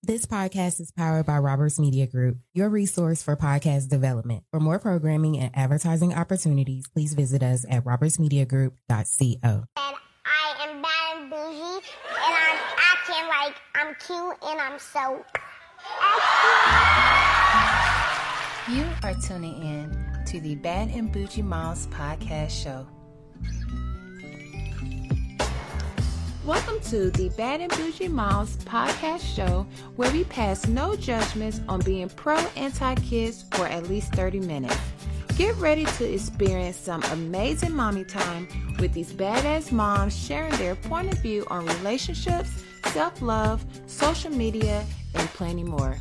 This podcast is powered by Roberts Media Group, your resource for podcast development. For more programming and advertising opportunities, please visit us at robertsmediagroup.co. And I am bad and bougie, and I'm acting like I'm cute, and I'm so You are tuning in to the Bad and Bougie Moms podcast show. Welcome to the Bad and Bougie Moms podcast show, where we pass no judgments on being pro-anti-kids for at least 30 minutes. Get ready to experience some amazing mommy time with these badass moms sharing their point of view on relationships, self-love, social media, and plenty more.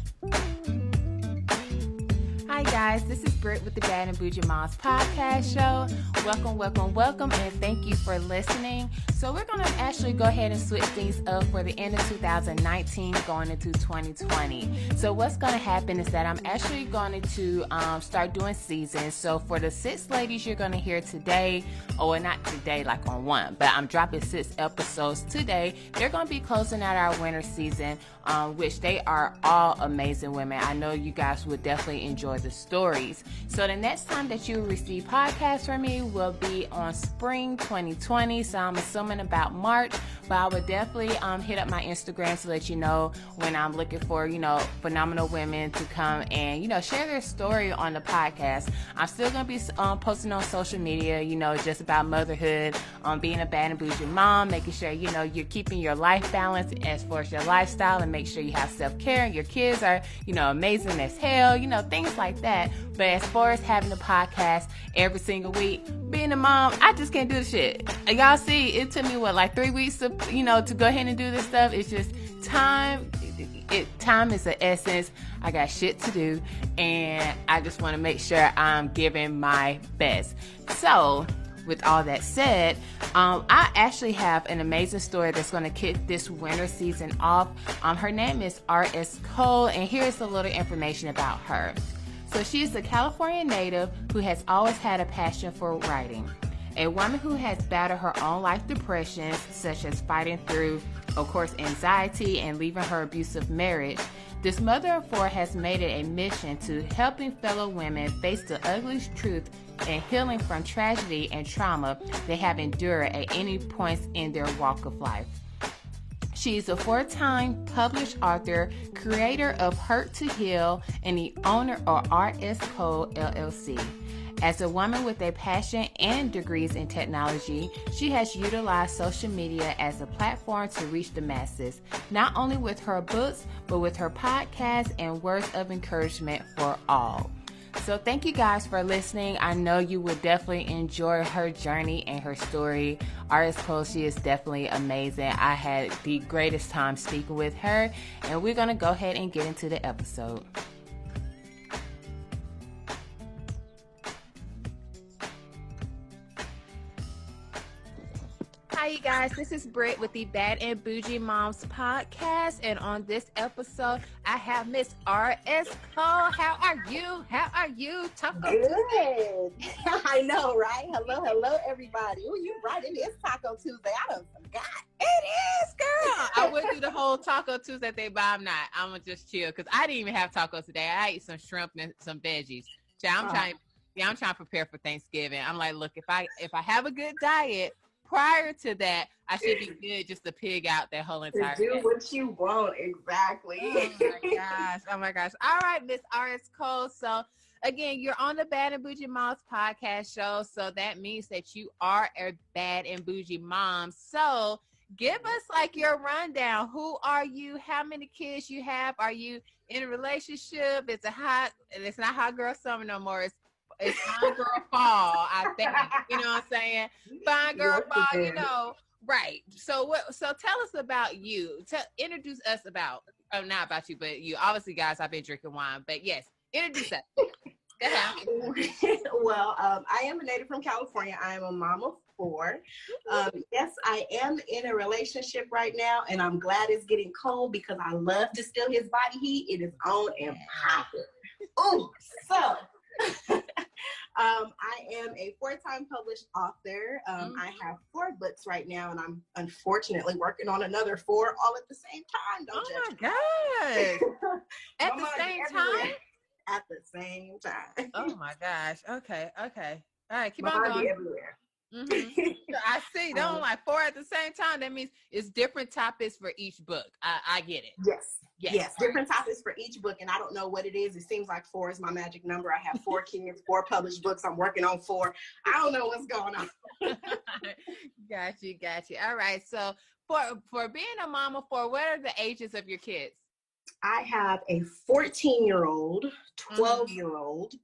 Hi guys, this is Britt with the Bad and Bougie Moms podcast show. Welcome, and thank you for listening. So we're going to actually go ahead and switch things up for the end of 2019 going into 2020. So what's going to happen is that I'm actually going to start doing seasons. So for the 6 ladies you're going to hear today, or not today like on one, but I'm dropping 6 episodes today. They're going to be closing out our winter season, which they are all amazing women. I know you guys would definitely enjoy the stories. So the next time that you will receive podcasts from me will be on spring 2020. So I'm assuming about March, but I would definitely hit up my Instagram to let you know when I'm looking for, phenomenal women to come and, share their story on the podcast. I'm still going to be posting on social media, just about motherhood, being a bad and bougie mom, making sure, you're keeping your life balance as far as your lifestyle, and make sure you have self-care and your kids are, amazing as hell, things like that. But as far as having a podcast every single week, being a mom, I just can't do the shit. Y'all see, it took me, 3 weeks to go ahead and do this stuff. It's just time. Time is the essence. I got shit to do, and I just want to make sure I'm giving my best. So, with all that said, I actually have an amazing story that's going to kick this winter season off. Her name is R.S. Cole, and here's a little information about her. So she is a California native who has always had a passion for writing. A woman who has battled her own life depressions, such as fighting through, of course, anxiety and leaving her abusive marriage. This mother of 4 has made it a mission to helping fellow women face the ugly truth and healing from tragedy and trauma they have endured at any points in their walk of life. She's a 4-time published author, creator of Hurt to Heal, and the owner of R.S. Cole LLC. As a woman with a passion and degrees in technology, she has utilized social media as a platform to reach the masses, not only with her books, but with her podcast and words of encouragement for all. So thank you guys for listening. I know you would definitely enjoy her journey and her story. R.S. Cole, she is definitely amazing. I had the greatest time speaking with her, and we're going to go ahead and get into the episode. Hi, you guys. This is Britt with the Bad and Bougie Moms podcast. And on this episode, I have Miss R.S. Cole. How are you? Taco Good. I know, right? Hello, everybody. Oh, you right. It is Taco Tuesday. I done forgot. It is, girl. I went through the whole Taco Tuesday thing, but I'm not. I'm going to just chill because I didn't even have tacos today. I ate some shrimp and some veggies. So I'm trying to prepare for Thanksgiving. I'm like, look, if I have a good diet, prior to that, I should be good just to pig out that whole entire to do day. what you want, exactly. Oh my gosh. All right, Miss R.S. Cole. So again, you're on the Bad and Bougie Moms podcast show. So that means that you are a bad and bougie mom. So give us your rundown. Who are you? How many kids you have? Are you in a relationship? It's not hot girl summer no more. It's fine girl fall, I think. You know what I'm saying? Fine girl fall, Right. So tell us about you. Introduce us about, not about you, but you. Obviously, guys, I've been drinking wine. But yes, introduce us. Well, I am a native from California. I am a mom of 4. Yes, I am in a relationship right now, and I'm glad it's getting cold because I love to steal his body heat. It is on and popping. Oh, so I am a 4-time published author. I have 4 books right now, and I'm unfortunately working on another 4 all at the same time. Don't judge me. Oh my gosh. At the same time? At the same time. Oh my gosh. Okay. Okay. All right. Keep My on mind be going. everywhere. I see. Don't like 4 at the same time. That means it's different topics for each book. I get it. Yes. Different topics for each book, and I don't know what it is. It seems like 4 is my magic number. I have 4 kids, 4 published books. I'm working on 4. I don't know what's going on. Got you. All right. So for being a mom of 4, what are the ages of your kids? I have a 14-year-old, 12-year-old,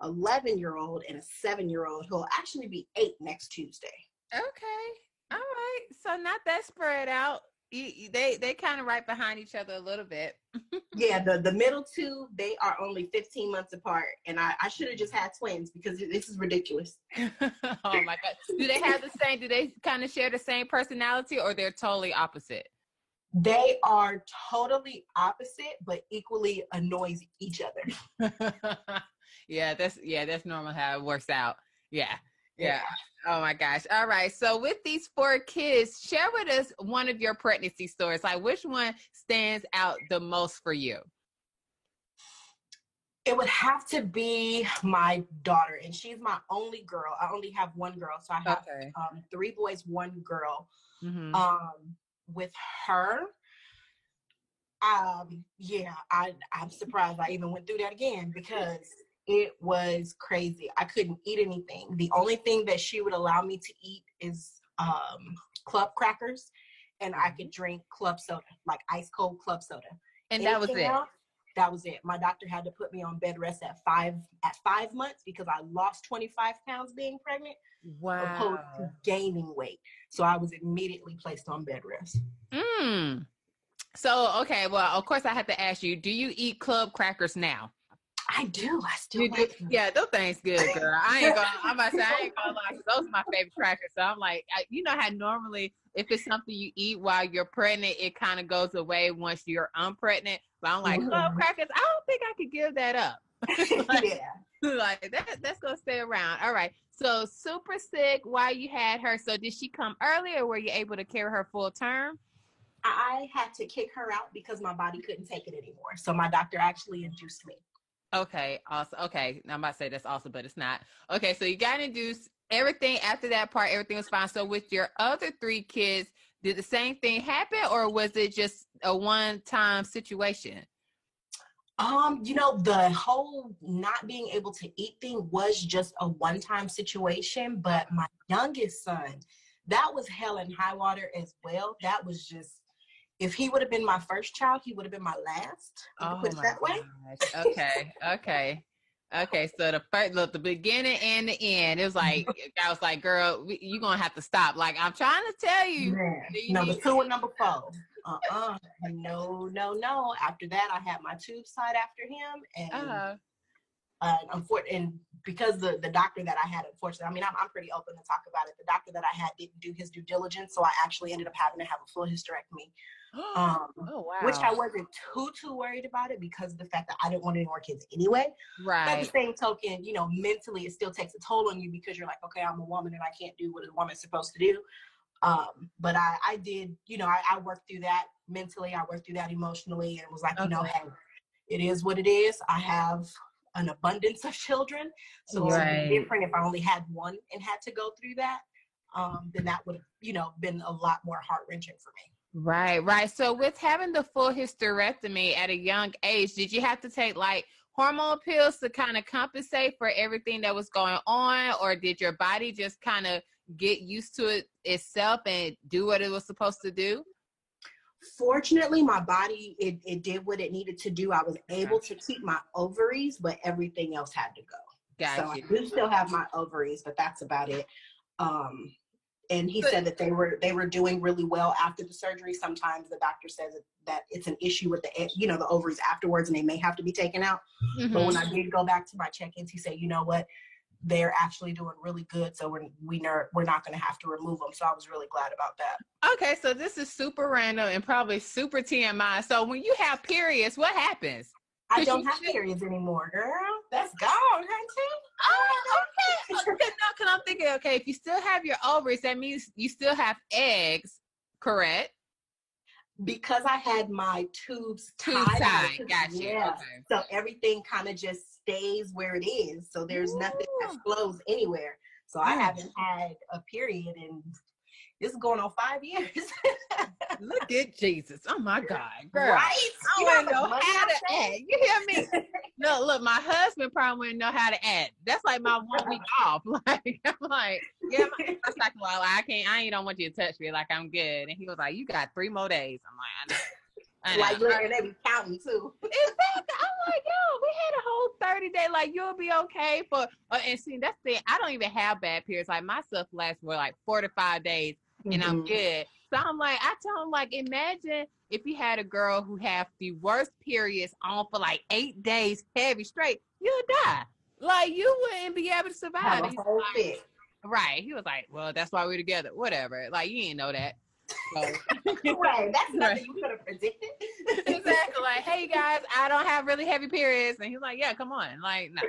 11-year-old, and a 7-year-old who will actually be 8 next Tuesday. Okay. All right. So not that spread out. They kind of right behind each other a little bit. Yeah, the middle 2, they are only 15 months apart, and I should have just had twins because this is ridiculous. Oh my God. Do they kind of share the same personality, or they're totally opposite? They are totally opposite, but equally annoys each other. Yeah, that's normal how it works out. Yeah. Oh my gosh. All right. So with these 4 kids, share with us one of your pregnancy stories. Like, which one stands out the most for you? It would have to be my daughter, and she's my only girl. I only have 1 girl, so I have 3 boys, 1 girl. Mm-hmm. With her, I'm surprised I even went through that again because it was crazy. I couldn't eat anything. The only thing that she would allow me to eat is club crackers, and I could drink club soda, like ice cold club soda. And that was it. That was it. My doctor had to put me on bed rest at 5 months because I lost 25 pounds being pregnant. Wow. Opposed to gaining weight. So I was immediately placed on bed rest. So, okay. Well, of course I have to ask you, do you eat club crackers now? I do. I still like them. Yeah, those things good, girl. I ain't gonna lie. Those are my favorite crackers. So I'm like, you know how normally if it's something you eat while you're pregnant, it kind of goes away once you're unpregnant. But I'm like, club crackers, I don't think I could give that up. Like that's gonna stay around. All right. So super sick while you had her. So did she come early, or were you able to carry her full term? I had to kick her out because my body couldn't take it anymore. So my doctor actually induced me. Okay, awesome. Okay, now I'm about to say that's awesome, but it's not. Okay, so you got induced. Everything after that part, everything was fine. So with your other 3 kids, did the same thing happen, or was it just a one-time situation? The whole not being able to eat thing was just a one-time situation, but my youngest son, that was hell and high water as well. That was just, if he would have been my first child, he would have been my last. Put it that way. Okay. So the beginning and the end, it was like, I was like, girl, you're going to have to stop. Like, I'm trying to tell you. Number 2 and number 4. No. After that, I had my tubes tied after him. And because the doctor that I had, unfortunately, I mean, I'm pretty open to talk about it. The doctor that I had didn't do his due diligence, so I actually ended up having to have a full hysterectomy. Wow. Which I wasn't too worried about it because of the fact that I didn't want any more kids anyway. Right. But at the same token, mentally it still takes a toll on you because you're like, okay, I'm a woman and I can't do what a woman's supposed to do. But I did, I worked through that mentally. I worked through that emotionally, and it was like, hey, it is what it is. I have an abundance of children. So it would be different if I only had one and had to go through that. Then that would have, been a lot more heart-wrenching for me. Right. So with having the full hysterectomy at a young age, did you have to take like hormone pills to kind of compensate for everything that was going on, or did your body just kind of get used to it itself and do what it was supposed to do? Fortunately, my body, it did what it needed to do. I was able to keep my ovaries, but everything else had to go. Gotcha. So I do still have my ovaries, but that's about it. And he said that they were doing really well after the surgery. Sometimes the doctor says that it's an issue with the ovaries afterwards, and they may have to be taken out. Mm-hmm. But when I did go back to my check-ins, he said, you know what, they're actually doing really good, so we're not going to have to remove them. So I was really glad about that. Okay, so this is super random and probably super TMI. So when you have periods, what happens? I don't have periods anymore, girl. That's gone, honey. Oh, okay. Okay, no, because I'm thinking, okay, if you still have your ovaries, that means you still have eggs, correct? Because I had my tubes tied. Gotcha. Yeah. Okay. So everything kind of just stays where it is. So there's nothing that flows anywhere. So I haven't had a period in, this is going on 5 years. Look at Jesus. Oh my God, girl. Right? I wouldn't know how to act. You hear me? No, look, my husband probably wouldn't know how to act. That's like my 1 week off. Like, I'm like, yeah, my like, well, I ain't don't want you to touch me. Like, I'm good. And he was like, you got 3 more days. I'm like, I know. Like, look, and they be counting too. Exactly. I'm like, yo, we had a whole 30-day, like, you'll be okay for, and see, that's the thing. I don't even have bad periods. Like, my stuff lasts for like 4 to 5 days, and I'm good. So I'm like, I tell him, like, imagine if you had a girl who had the worst periods on for like 8 days, heavy straight, you'll die. Like, you wouldn't be able to survive. Have a whole fit. Right. He was like, well, that's why we're together. Whatever. Like, you didn't know that. So, right. That's nothing you could have predicted. Exactly. Like, hey guys, I don't have really heavy periods. And he's like, yeah, come on. Like, no.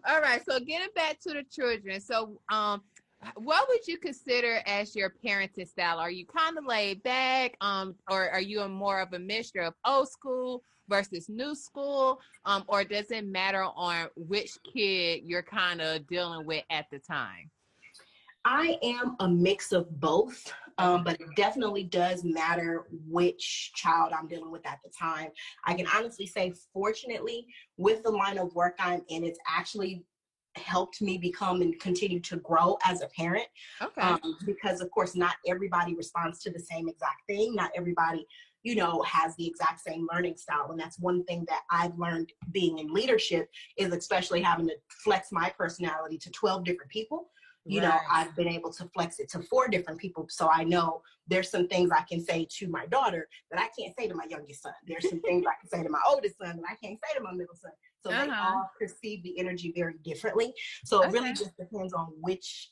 All right. So getting back to the children. So, what would you consider as your parenting style? Are you kind of laid back, or are you more of a mixture of old school versus new school, or does it matter on which kid you're kind of dealing with at the time? I am a mix of both, but it definitely does matter which child I'm dealing with at the time. I can honestly say, fortunately, with the line of work I'm in, it's actually helped me become and continue to grow as a parent. Okay. Because of course, not everybody responds to the same exact thing. Not everybody, you know, has the exact same learning style. And that's one thing that I've learned being in leadership, is especially having to flex my personality to 12 different people. You know, I've been able to flex it to 4 different people. So I know there's some things I can say to my daughter that I can't say to my youngest son. There's some things I can say to my oldest son that I can't say to my middle son. So they all perceive the energy very differently. So it really just depends on which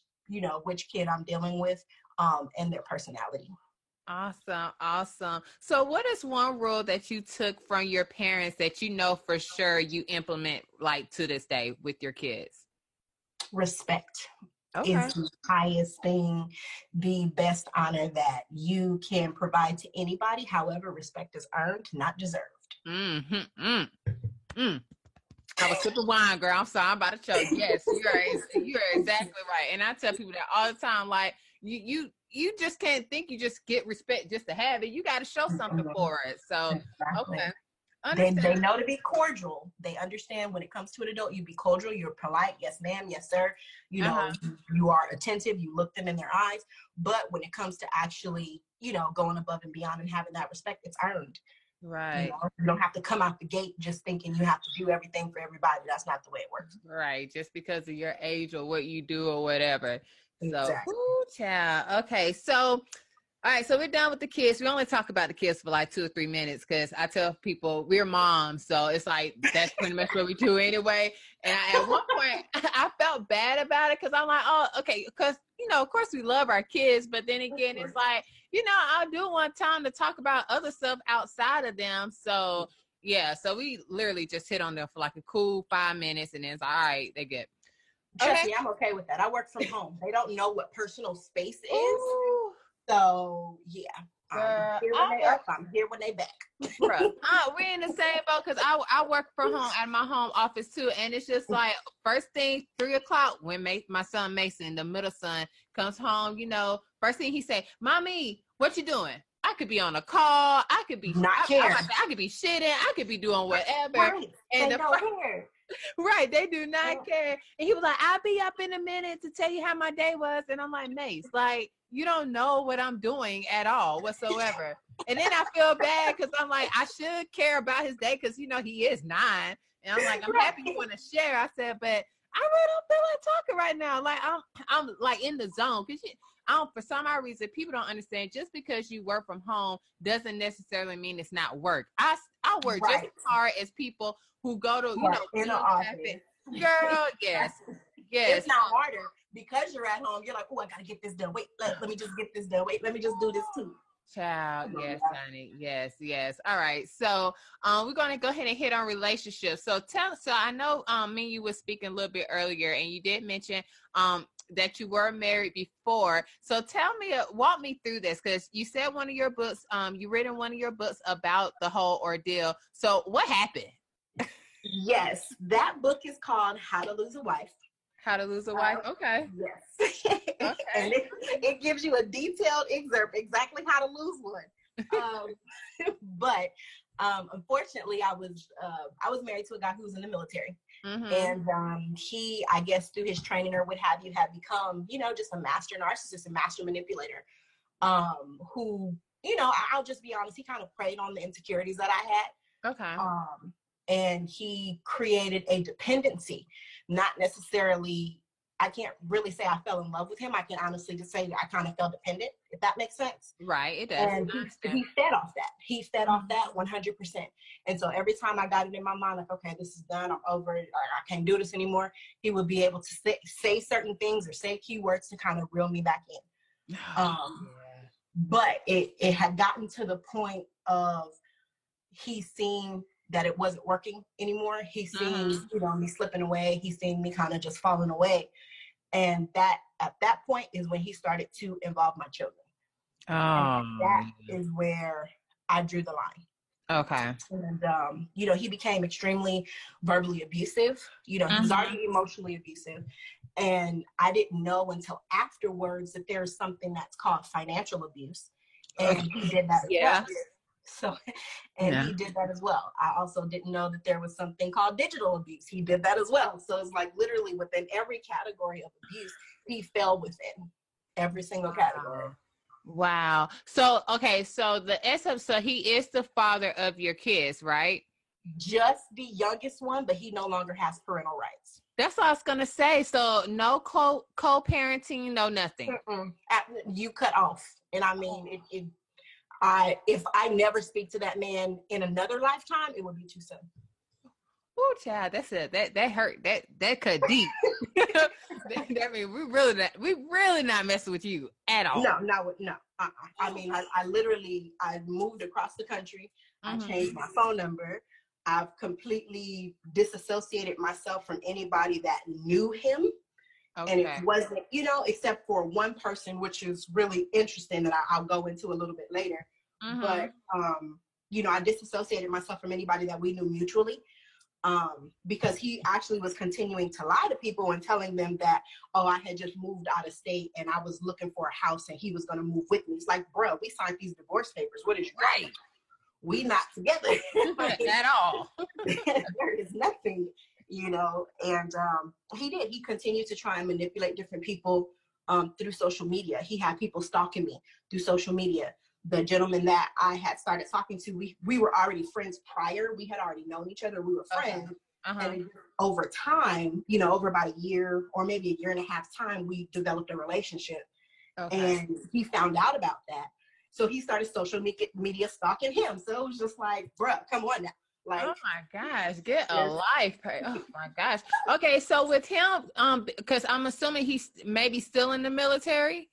kid I'm dealing with, and their personality. Awesome. So what is one rule that you took from your parents that you know for sure you implement, like, to this day with your kids? Respect. Is the highest thing, the best honor that you can provide to anybody. However, respect is earned, not deserved. I was sipping wine, girl. I'm sorry, I'm about to choke. Yes, you're exactly right. And I tell people that all the time. Like, you just can't think you just get respect just to have it. You got to show something for it. So, exactly. Okay. They know to be cordial. They understand when it comes to an adult, you be cordial, you're polite. Yes, ma'am. Yes, sir. You know, you are attentive. You look them in their eyes. But when it comes to actually, you know, going above and beyond and having that respect, it's earned. Right. You don't have to come out the gate just thinking you have to do everything for everybody. That's not the way it works. Right. Just because of your age or what you do or whatever. Exactly. So, ooh, child. Okay. So, all right, so we're done with the kids. We only talk about the kids for like 2 or 3 minutes because I tell people we're moms, so it's like that's pretty much what we do anyway. And at one point, I felt bad about it because I'm like, oh, okay, because, you know, of course we love our kids, but then again, it's like, you know, I do want time to talk about other stuff outside of them. So, yeah, so we literally just hit on them for like a cool 5 minutes, and then it's all right, they're good. Trust me, I'm okay with that. I work from home. They don't know what personal space is. Ooh. So, yeah. I'm here when they back. Bruh. We're in the same boat because I work from home at my home office too. And it's just like first thing, 3:00, when my son Mason, the middle son, comes home, you know, first thing he say, Mommy, what you doing? I could be on a call. I could be I could be shitting. I could be doing whatever. Right. And they don't care. Right, they do not care. And he was like, I'll be up in a minute to tell you how my day was. And I'm like, Mace, like, you don't know what I'm doing at all whatsoever. And then I feel bad because I'm like, I should care about his day because, you know, he is 9. And I'm like, I'm happy you want to share. I said, but I really don't feel like talking right now. Like, I'm like in the zone. Because for some odd reason, people don't understand just because you work from home doesn't necessarily mean it's not work. I work just as hard as people who go to, you know, in the office. Girl, yes. It's not harder because you're at home. You're like, oh, I got to get this done. Wait, let me just get this done. Wait, let me just do this too. Child, yes, honey. Yes, yes. All right. So we're gonna go ahead and hit on relationships. So I know me and you were speaking a little bit earlier, and you did mention that you were married before. So tell me, walk me through this, because you said one of your books, you written one of your books about the whole ordeal. So what happened? Yes, that book is called How to Lose a Wife. How to Lose a Wife? Okay. Yes. Okay. And it gives you a detailed excerpt exactly how to lose one. But unfortunately, I was married to a guy who was in the military. Mm-hmm. And he, I guess through his training or what have you, had become, just a master narcissist, a master manipulator, who, I'll just be honest, he kind of preyed on the insecurities that I had. Okay. And he created a dependency, not necessarily, I can't really say I fell in love with him. I can honestly just say I kind of felt dependent, if that makes sense. Right, it does. And he fed off that. He fed off that 100%. And so every time I got it in my mind, like, okay, this is done, I'm over it, I can't do this anymore, he would be able to say certain things or say keywords to kind of reel me back in. But it had gotten to the point of he seeing that it wasn't working anymore. He's seen, me slipping away. He's seen me kind of just falling away. And that, at that point, is when he started to involve my children. And that is where I drew the line. Okay. And, he became extremely verbally abusive. He was already emotionally abusive. And I didn't know until afterwards that there's something that's called financial abuse. And he did that as well. So, he did that as well. I also didn't know that there was something called digital abuse. He did that as well. So it's like literally within every category of abuse, he fell within every single category. Wow. So, okay. So so he is the father of your kids, right? Just the youngest one, but he no longer has parental rights. That's what I was going to say. So no co-parenting, no nothing. You cut off. And I mean, if I never speak to that man in another lifetime, it would be too soon. Oh, child, that's it. That hurt. That cut deep. That mean we really not messing with you at all. No. I mean, I moved across the country. I changed my phone number. I've completely disassociated myself from anybody that knew him. Okay. And it wasn't, except for one person, which is really interesting that I'll go into a little bit later. But, I disassociated myself from anybody that we knew mutually, because he actually was continuing to lie to people and telling them that, I had just moved out of state and I was looking for a house and he was going to move with me. It's like, bro, we signed these divorce papers. What is right? We not together at all. There is nothing. And he continued to try and manipulate different people through social media. He had people stalking me through social media. The gentleman that I had started talking to, we were already friends prior. We had already known each other. We were friends. And over time, over about a year or maybe a year and a half time, we developed a relationship. And he found out about that. So he started social media stalking him. So it was just like, bruh, come on now. Like, oh my gosh, get a life. Oh my gosh. Okay, so with him, because I'm assuming he's maybe still in the military.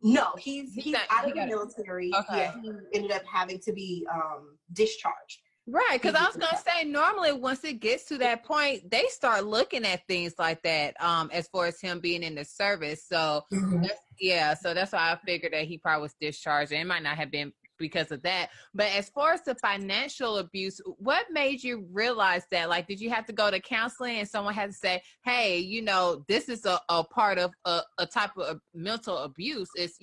No, he's out of the military. Okay. Yeah, he ended up having to be discharged. Right, because I was going to say, normally once it gets to that point, they start looking at things like that as far as him being in the service. So, so that's why I figured that he probably was discharged. And it might not have been because of that. But as far as the financial abuse, what made you realize that? Like, did you have to go to counseling and someone had to say, hey, this is a part of a type of mental abuse. It's,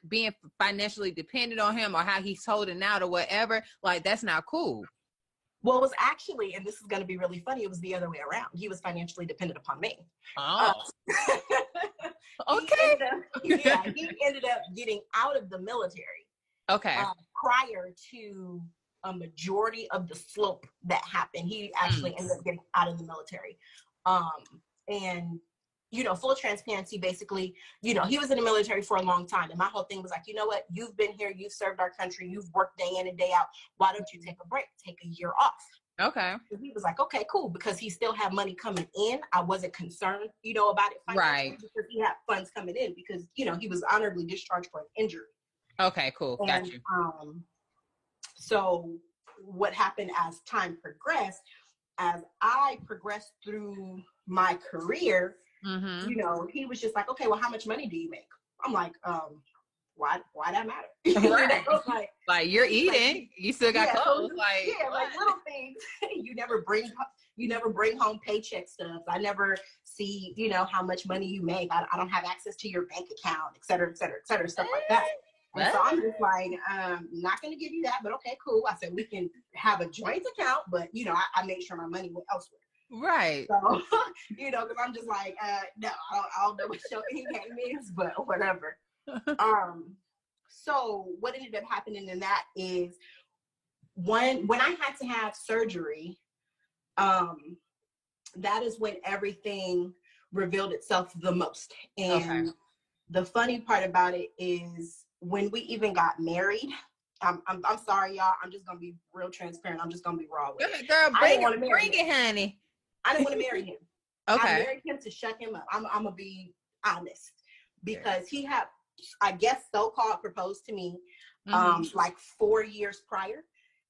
being financially dependent on him or how he's holding out or whatever. Like, that's not cool. Well, it was actually, and this is going to be really funny, it was the other way around. He was financially dependent upon me. Oh. Okay. He ended up getting out of the military. Okay. Prior to a majority of the slope that happened, he actually ended up getting out of the military. And, full transparency, basically, he was in the military for a long time. And my whole thing was like, you know what? You've been here. You've served our country. You've worked day in and day out. Why don't you take a break? Take a year off. Okay. So he was like, okay, cool. Because he still had money coming in. I wasn't concerned, about it financially. Right. Because he had funds coming in because, he was honorably discharged for an injury. Okay, cool. Got And you. so what happened as time progressed, as I progressed through my career, you know, he was just like, okay, well, how much money do you make? I'm like, why that matter? Right. You know, like you're eating, like, you still got clothes. So, like, like little things. you never bring home paycheck stubs. I never see, you know, how much money you make. I don't have access to your bank account, et cetera, et cetera, et cetera, stuff like that. And so I'm just like, not going to give you that, but okay, cool. I said, we can have a joint account, but, you know, I made sure my money went elsewhere. Right. So, you know, because I'm just like, no, I don't know what your end game is, but whatever. So what ended up happening in that is when I had to have surgery, that is when everything revealed itself the most. And the funny part about it is when we even got married, I'm sorry, y'all. I'm just gonna be real transparent. I'm just gonna be raw with it. Girl, bring it, honey. I didn't want to marry him. Okay. I married him to shut him up. I'm gonna be honest, because he had, I guess, so-called proposed to me like 4 years prior.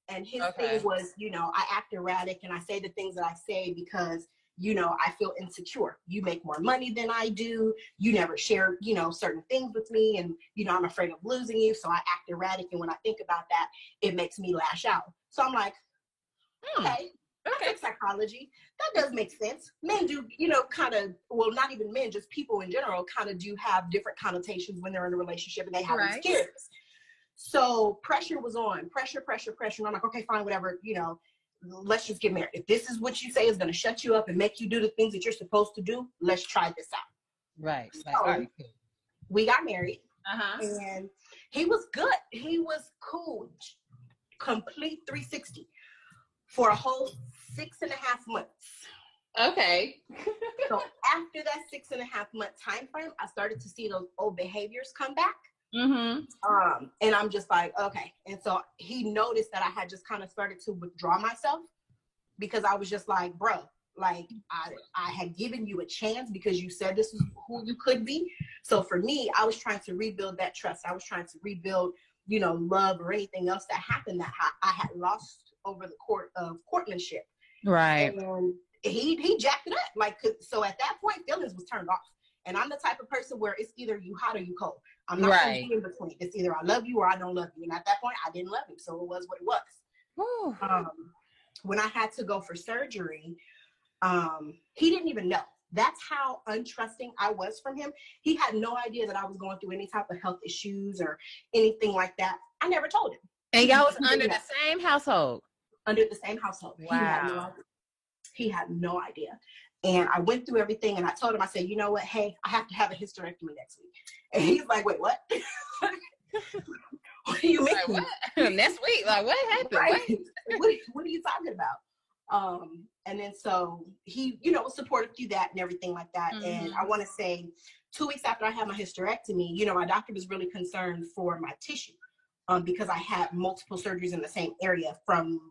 And his thing was, you know, I act erratic and I say the things that I say because, you know, I feel insecure. You make more money than I do. You never share, you know, certain things with me. And, you know, I'm afraid of losing you. So I act erratic. And when I think about that, it makes me lash out. So I'm like, okay. Psychology. That does make sense. Men do, you know, kind of, well, not even men, just people in general kind of do have different connotations when they're in a relationship and they have these kids. So pressure was on, pressure. And I'm like, okay, fine, whatever, you know, let's just get married. If this is what you say is going to shut you up and make you do the things that you're supposed to do, let's try this out. Right. So we got married and he was good. He was cool. Complete 360 for a whole 6.5 months. Okay. So after that 6.5 month time frame, I started to see those old behaviors come back. And I'm just like, okay. And so he noticed that I had just kind of started to withdraw myself because I was just like, bro, like I had given you a chance because you said this is who you could be. So for me, I was trying to rebuild that trust. I was trying to rebuild, you know, love or anything else that happened that I had lost over the court of courtmanship. Right. And he jacked it up. Like, so at that point, feelings was turned off. And I'm the type of person where it's either you hot or you cold. I'm not going to be in between. It's either I love you or I don't love you. And at that point, I didn't love him. So it was what it was. When I had to go for surgery, he didn't even know. That's how untrusting I was from him. He had no idea that I was going through any type of health issues or anything like that. I never told him. And y'all was under the same household? Under the same household. Wow. He had no idea. And I went through everything and I told him, I said, you know what? Hey, I have to have a hysterectomy next week. And he's like, wait, what? What do you mean? Like, what? Next week? Like, what happened? Right. What are you talking about? And then so he, you know, was supportive through that and everything like that. And I want to say 2 weeks after I had my hysterectomy, you know, my doctor was really concerned for my tissue because I had multiple surgeries in the same area from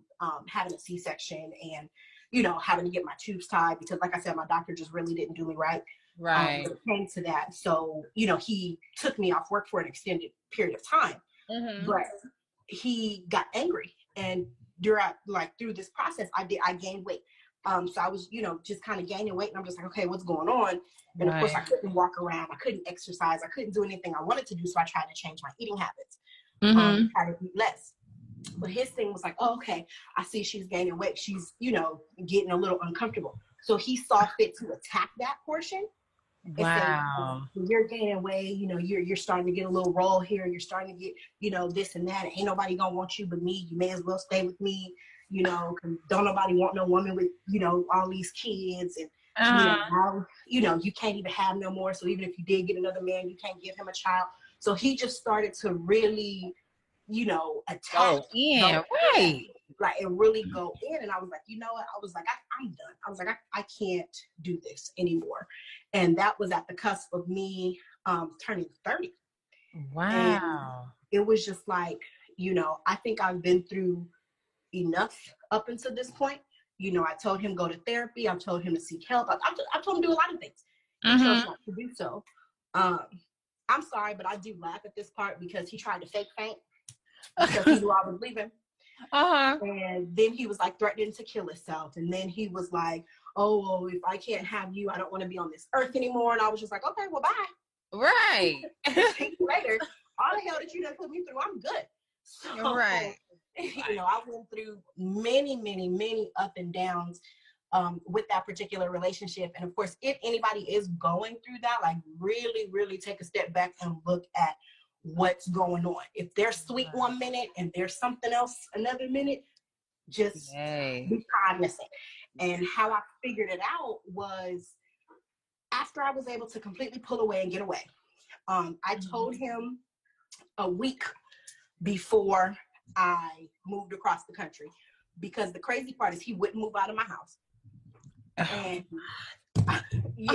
having a C-section and, you know, having to get my tubes tied because, like I said, my doctor just really didn't do me right. Right. When it came to that. So, you know, he took me off work for an extended period of time. But he got angry. And through this process, I gained weight. So I was, you know, just kind of gaining weight. And I'm just like, okay, what's going on? And of course, I couldn't walk around. I couldn't exercise. I couldn't do anything I wanted to do. So I tried to change my eating habits. Try to eat less. But his thing was like, oh, okay, I see she's gaining weight. She's, you know, getting a little uncomfortable. So he saw fit to attack that portion. Wow. Say, you're gaining weight, you know, you're starting to get a little roll here. You're starting to get, you know, this and that. Ain't nobody gonna want you but me. You may as well stay with me, you know, cause don't nobody want no woman with, you know, all these kids. And, you know, you can't even have no more. So even if you did get another man, you can't give him a child. So he just started to really, you know, attack. Right. Like, and really go in. And I was like, you know what? I was like, I'm done. I was like, I can't do this anymore. And that was at the cusp of me turning 30. Wow. And it was just like, you know, I think I've been through enough up until this point. You know, I told him go to therapy. I told him to seek help. I told him to do a lot of things. I chose not to do so. I'm sorry, but I do laugh at this part because he tried to fake faint because he knew I was leaving. And then he was like threatening to kill himself. And then he was like, oh, if I can't have you, I don't want to be on this earth anymore. And I was just like, okay, well, bye. Right. See you later. All the hell that you done put me through, I'm good. So, right. You know, I went through many up and downs with that particular relationship. And of course, if anybody is going through that, like really take a step back and look at what's going on. If they're sweet one minute and there's something else another minute, just be cognizant. And how I figured it out was after I was able to completely pull away and get away. I told him a week before I moved across the country, because the crazy part is he wouldn't move out of my house. And he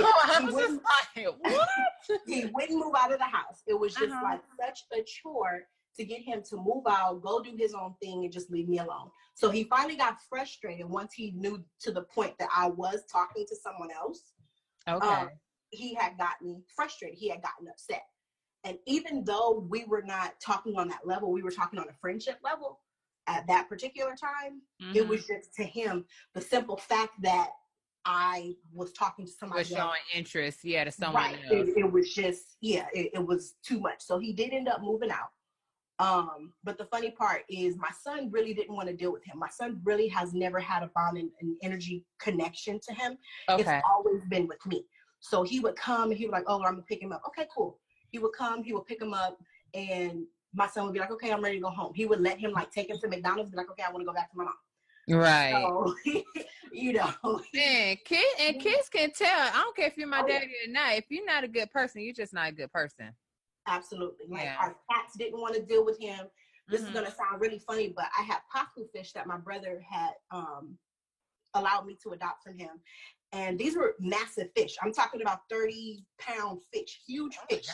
wouldn't move out of the house. It was just like such a chore to get him to move out, go do his own thing, and just leave me alone. So he finally got frustrated once he knew to the point that I was talking to someone else. He had gotten frustrated. He had gotten upset. And even though we were not talking on that level, we were talking on a friendship level at that particular time. It was just to him the simple fact that I was talking to somebody was showing else. Interest, to someone else. It was just, it was too much. So he did end up moving out. But the funny part is my son really didn't want to deal with him. My son really has never had a bond and an energy connection to him. It's always been with me. So he would come and he would like, oh, I'm gonna pick him up. Okay, cool. He would come, he would pick him up, and my son would be like, okay, I'm ready to go home. He would let him like take him to McDonald's, be like, okay, I want to go back to my mom. Right. So, you know. Man, kids can tell. I don't care if you're my daddy or not. If you're not a good person, you're just not a good person. Absolutely. Like our cats didn't want to deal with him. This is gonna sound really funny, but I had pacu fish that my brother had allowed me to adopt from him. And these were massive fish. I'm talking about 30-pound fish, huge fish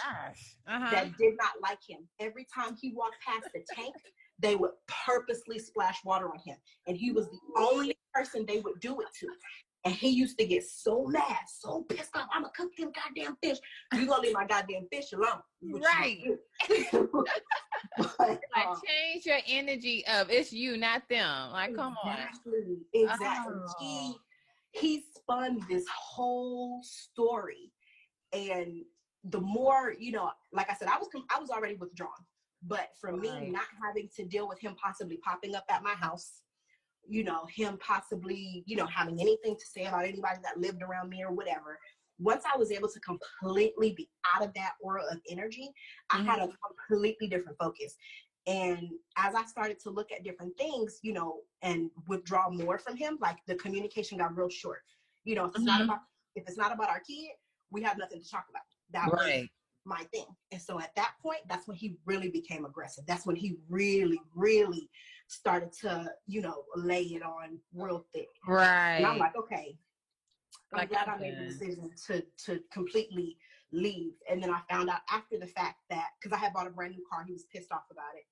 that did not like him. Every time he walked past the tank, they would purposely splash water on him. And he was the only person they would do it to. And he used to get so mad, so pissed off. I'm going to cook them goddamn fish. You're going to leave my goddamn fish alone. Right. But, change your energy up. It's you, not them. Like, come on. Exactly. He spun this whole story. And the more, you know, like I said, I was already withdrawn. But for me, not having to deal with him possibly popping up at my house, you know, him possibly, you know, having anything to say about anybody that lived around me or whatever. Once I was able to completely be out of that aura of energy, I had a completely different focus. And as I started to look at different things, you know, and withdraw more from him, like the communication got real short. You know, if it's not about our kid, we have nothing to talk about. That was my thing. And so at that point, that's when he really became aggressive. That's when he really started to, you know, lay it on real thick. Right. And I'm like, okay, I'm glad I made the decision to completely leave. And then I found out after the fact that, because I had bought a brand new car, he was pissed off about it.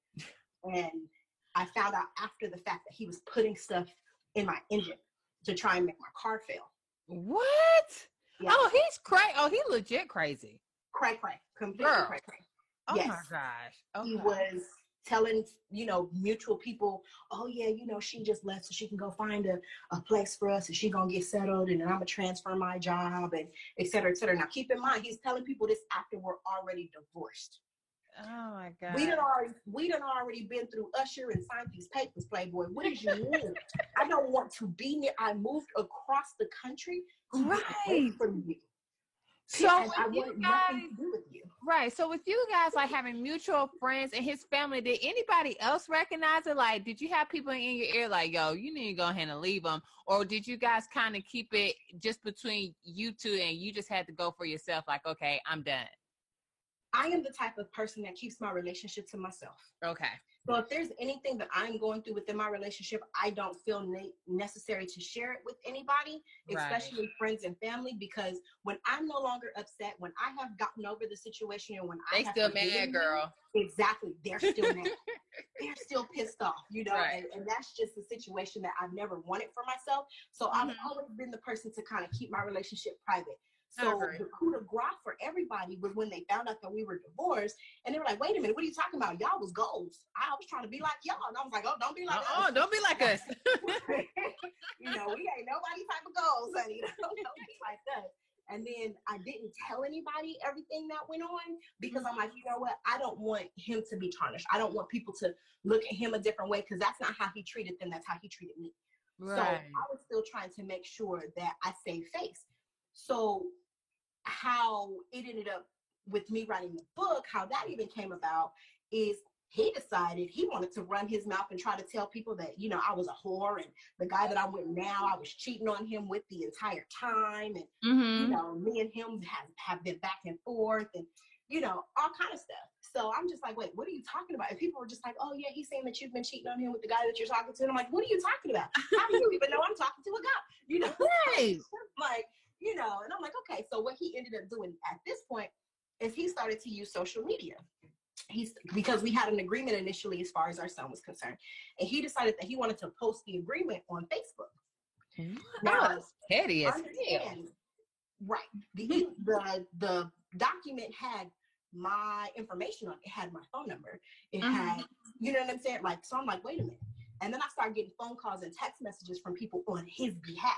And I found out after the fact that he was putting stuff in my engine to try and make my car fail. What? Yeah. Oh, he's crazy. Oh, he legit crazy. Cray, completely cray. Oh my gosh. Okay. He was telling, you know, mutual people, oh yeah, you know, she just left so she can go find a place for us and she gonna get settled and then I'm gonna transfer my job and et cetera, et cetera. Now keep in mind, he's telling people this after we're already divorced. Oh my God. We done already been through Usher and signed these papers, Playboy. What did you mean? I don't want to be near. I moved across the country to get away from you. So I wanted nothing to do with you. Right. So with you guys like having mutual friends and his family, did anybody else recognize it? Like, did you have people in your ear like, yo, you need to go ahead and leave them? Or did you guys kind of keep it just between you two and you just had to go for yourself? Like, okay, I'm done. I am the type of person that keeps my relationship to myself. Okay. So if there's anything that I'm going through within my relationship, I don't feel necessary to share it with anybody, especially friends and family, because when I'm no longer upset, when I have gotten over the situation and when they still mad, girl. Exactly. They're still mad. They're still pissed off, you know, and that's just the situation that I've never wanted for myself. So I've always been the person to kind of keep my relationship private. So the coup de grace for everybody was when they found out that we were divorced, and they were like, "Wait a minute, what are you talking about? Y'all was goals. I was trying to be like y'all," and I was like, "Oh, don't be like us. Oh, don't be like us." You know, we ain't nobody type of goals, honey. Don't be like us. And then I didn't tell anybody everything that went on because I'm like, you know what? I don't want him to be tarnished. I don't want people to look at him a different way because that's not how he treated them. That's how he treated me. Right. So I was still trying to make sure that I saved face. So how it ended up with me writing the book, how that even came about is he decided he wanted to run his mouth and try to tell people that, you know, I was a whore and the guy that I'm with now, I was cheating on him with the entire time. And, you know, me and him have been back and forth and, you know, all kind of stuff. So I'm just like, wait, what are you talking about? And people were just like, oh, yeah, he's saying that you've been cheating on him with the guy that you're talking to. And I'm like, what are you talking about? How do you even know I'm talking to a guy? You know, like, you know, and I'm like, okay. So what he ended up doing at this point is he started to use social media. Because we had an agreement initially as far as our son was concerned. And he decided that he wanted to post the agreement on Facebook. Now, that's petty as hell. Right. The document had my information on it. It had my phone number. It had, you know what I'm saying? Like, so I'm like, wait a minute. And then I started getting phone calls and text messages from people on his behalf.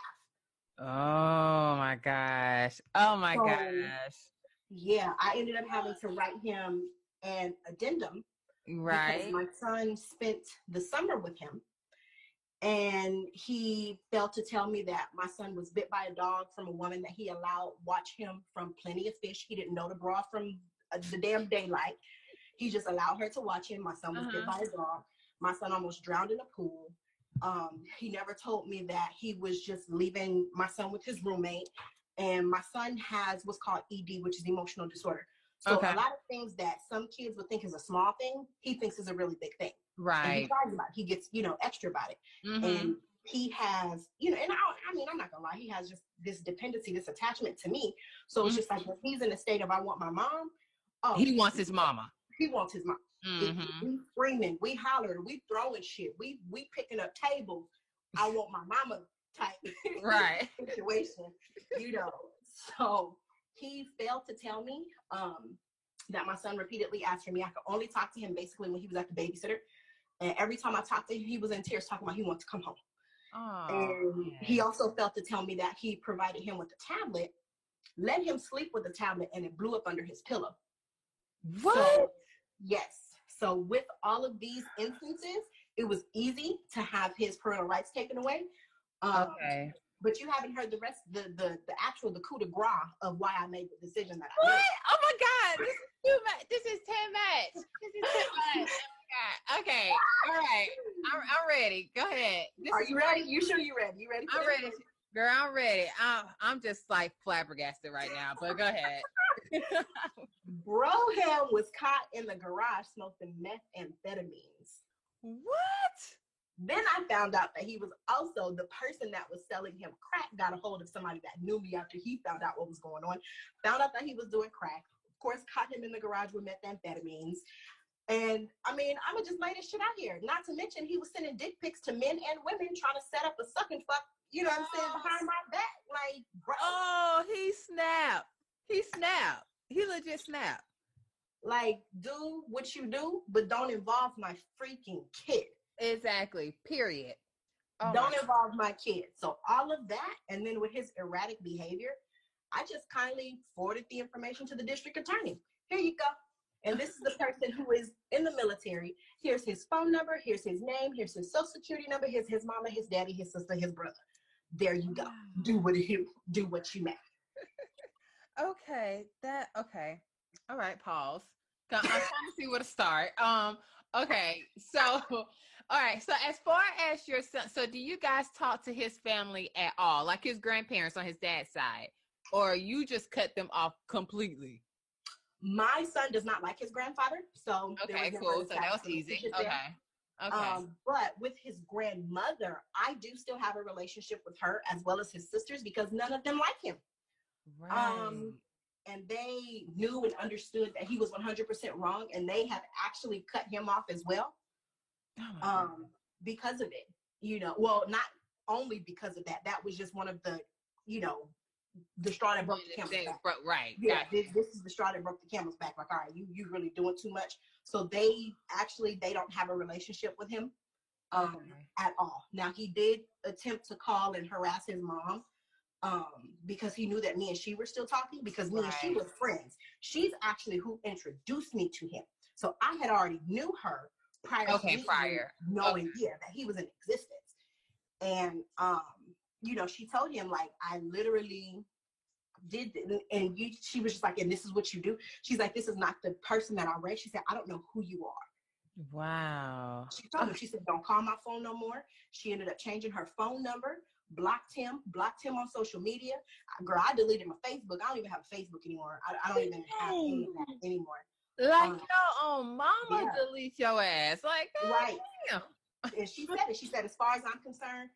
Oh my gosh. Oh my gosh. Yeah, I ended up having to write him an addendum. Right. Because my son spent the summer with him. And he failed to tell me that my son was bit by a dog from a woman that he allowed watch him from Plenty of Fish. He didn't know the bra from the damn daylight. He just allowed her to watch him. My son was bit by a dog. My son almost drowned in a pool. He never told me that he was just leaving my son with his roommate. And my son has what's called ED, which is emotional disorder. So a lot of things that some kids would think is a small thing, he thinks is a really big thing. Right. And he cries about it. He gets, you know, extra about it. And he has, you know, and I mean, I'm not gonna lie, he has just this dependency, this attachment to me. So it's just like when he's in a state of I want my mom. Oh, he wants his mama. He wants his mom. We screaming, we hollering, we throwing shit, we picking up tables. I want my mama type situation, you know. So he failed to tell me that my son repeatedly asked for me. I could only talk to him basically when he was at the babysitter. And every time I talked to him, he was in tears talking about he wanted to come home. And he also failed to tell me that he provided him with a tablet, let him sleep with the tablet, and it blew up under his pillow. What? So, yes. So with all of these instances, it was easy to have his parental rights taken away. But you haven't heard the rest, the coup de grace of why I made the decision that I made. Oh my God, this is too much. This is too much. This is too much. Oh my God. Okay, all right. I'm ready. Go ahead. Are you ready? You sure you're ready? You ready? I'm ready. Girl, I'm ready. I'm just like flabbergasted right now, but go ahead. Broham was caught in the garage smoking methamphetamines. What? Then I found out that he was also the person that was selling him crack, got a hold of somebody that knew me after he found out what was going on, found out that he was doing crack, of course, caught him in the garage with methamphetamines. And I mean, I'm gonna just lay this shit out here. Not to mention he was sending dick pics to men and women trying to set up a suck and fuck, you know what I'm saying, behind my back. Like, bro. Oh, he snapped. He snapped. He legit snapped. Like, do what you do, but don't involve my freaking kid. Exactly. Period. Oh, don't involve my kid. So all of that, and then with his erratic behavior, I just kindly forwarded the information to the district attorney. Here you go. And this is the person who is in the military. Here's his phone number. Here's his name. Here's his social security number. Here's his mama, his daddy, his sister, his brother. There you go. Do what you may. Okay. Okay. All right. Pause. I'm trying to see where to start. Okay. So, all right. So as far as your son, so do you guys talk to his family at all? Like his grandparents on his dad's side? Or you just cut them off completely? My son does not like his grandfather. So okay, cool. So that was easy. Okay. But with his grandmother, I do still have a relationship with her as well as his sisters because none of them like him. Right. And they knew and understood that he was 100% wrong, and they have actually cut him off as well. Because of it, you know. Well, not only because of that. That was just one of the, you know, the straw that broke the camel's back. Right. Yeah, this is the straw that broke the camel's back. Like, all right, you really doing too much. So they don't have a relationship with him at all. Now, he did attempt to call and harass his mom because he knew that me and she were still talking, because me and she were friends. She's actually who introduced me to him. So I had already knew her prior knowing that he was in existence. And you know, she told him, like, I literally did, and she was just like, and this is what you do. She's like, this is not the person that I raised. She said, I don't know who you are. Wow. She told him, she said, don't call my phone no more. She ended up changing her phone number, blocked him on social media. Girl, I deleted my Facebook. I don't even have a Facebook anymore. I don't even have any of that anymore. Like, your own mama delete your ass. Like, right. Damn. And she said it. She said, as far as I'm concerned,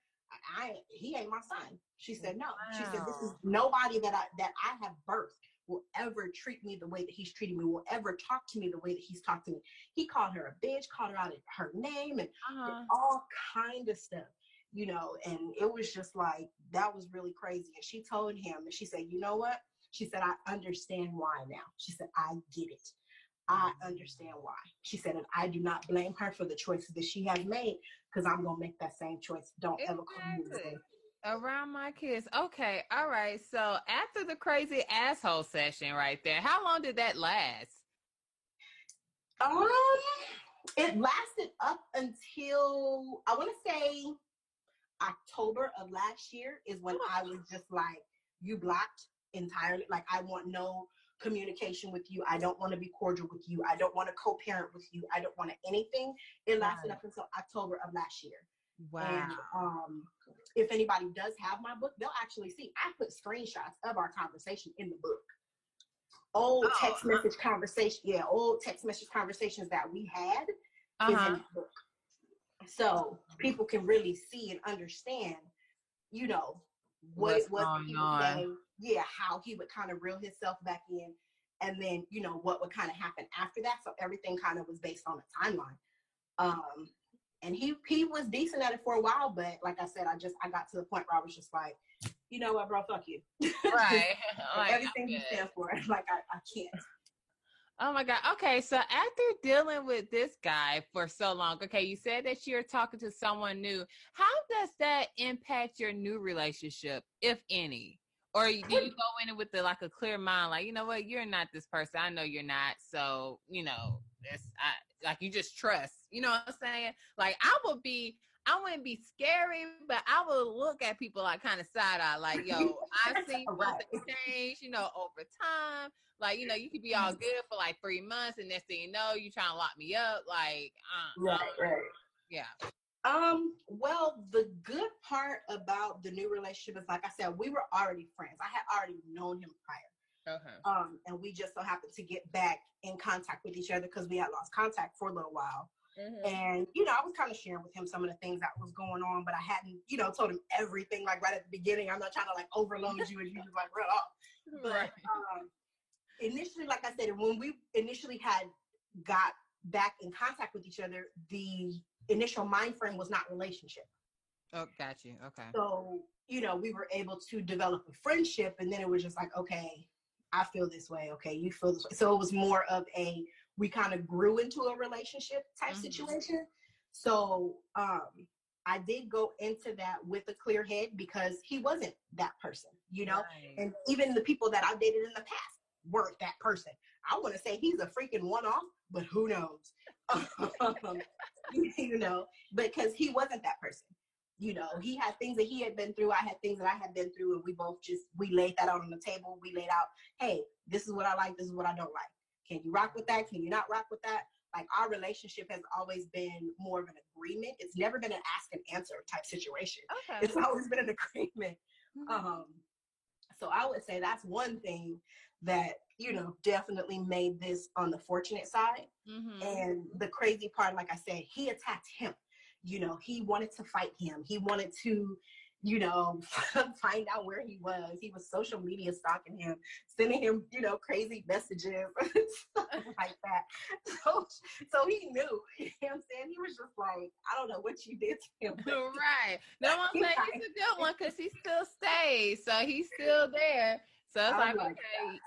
he ain't my son. She said, no. Wow. She said, this is nobody that I have birthed will ever treat me the way that he's treating me, will ever talk to me the way that he's talked to me. He called her a bitch, called her out of her name, and all kind of stuff, you know, and it was just like, that was really crazy. And she told him, and she said, you know what? She said, I understand why now. She said, I get it. I understand why. She said, and I do not blame her for the choices that she has made, because I'm going to make that same choice. Don't ever call me the same. Around my kids. Okay. All right. So after the crazy asshole session right there, how long did that last? It lasted up until, I want to say, October of last year is when I was just like, you blocked entirely. Like, I want no communication with you. I don't want to be cordial with you. I don't want to co-parent with you. I don't want anything. It lasted up until October of last year. Wow. And if anybody does have my book, they'll actually see I put screenshots of our conversation in the book. Old text message conversations that we had is in the book. So people can really see and understand, you know, what it was that he would say, how he would kind of reel himself back in, and then, you know, what would kind of happen after that. So everything kind of was based on a timeline. And he was decent at it for a while, but like I said, I got to the point where I was just like, you know what, bro, fuck you. Right. Like, everything you stand for, like, I can't. Oh my God. Okay. So after dealing with this guy for so long, okay, you said that you're talking to someone new. How does that impact your new relationship, if any? Or do you go in it with like a clear mind, like, you know what, you're not this person. I know you're not. So, you know, like, you just trust, you know what I'm saying? Like, I wouldn't be scary, but I would look at people like kind of side eye, like, yo, I've seen something change, you know, over time. Like, you know, you could be all good for like 3 months, and next thing you know, you trying to lock me up. Like, right. Yeah. Well, the good part about the new relationship is, like I said, we were already friends. I had already known him prior. Okay. And we just so happened to get back in contact with each other because we had lost contact for a little while. Mm-hmm. And, you know, I was kind of sharing with him some of the things that was going on, but I hadn't, you know, told him everything, like, right at the beginning. I'm not trying to, like, overload you and you just, like, run off. But initially, like I said, when we initially had got back in contact with each other, the initial mind frame was not relationship. Oh, got you. Okay. So, you know, we were able to develop a friendship, and then it was just like, okay, I feel this way. Okay, you feel this way. So it was more of we kind of grew into a relationship type situation. So I did go into that with a clear head because he wasn't that person, you know? Right. And even the people that I've dated in the past weren't that person. I want to say he's a freaking one-off, but who knows? You know, because he wasn't that person. You know, he had things that he had been through. I had things that I had been through, and we laid that out on the table. We laid out, hey, this is what I like. This is what I don't like. Can you rock with that? Can you not rock with that? Like, our relationship has always been more of an agreement. It's never been an ask and answer type situation. Okay. It's always been an agreement. Mm-hmm. So I would say that's one thing that, you know, definitely made this on the fortunate side. Mm-hmm. And the crazy part, like I said, he attacked him. You know, he wanted to fight him. He wanted to, find out where he was. He was social media stalking him, sending him, crazy messages, stuff like that. So he knew, you know what I'm saying? He was just like, I don't know what you did to him. Right. No, I'm saying he's a good one because he still stays. So he's still there. So it's like, okay,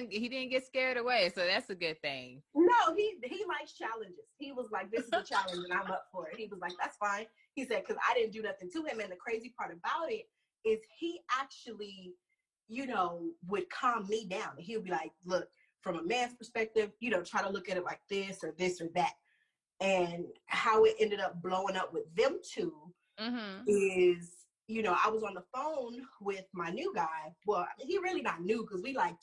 he didn't get scared away. So that's a good thing. No, he likes challenges. He was like, this is a challenge and I'm up for it. He was like, that's fine. He said, because I didn't do nothing to him. And the crazy part about it is he actually, would calm me down. He would be like, look, from a man's perspective, try to look at it like this or that. And how it ended up blowing up with them two is, I was on the phone with my new guy. Well, he really not new because we like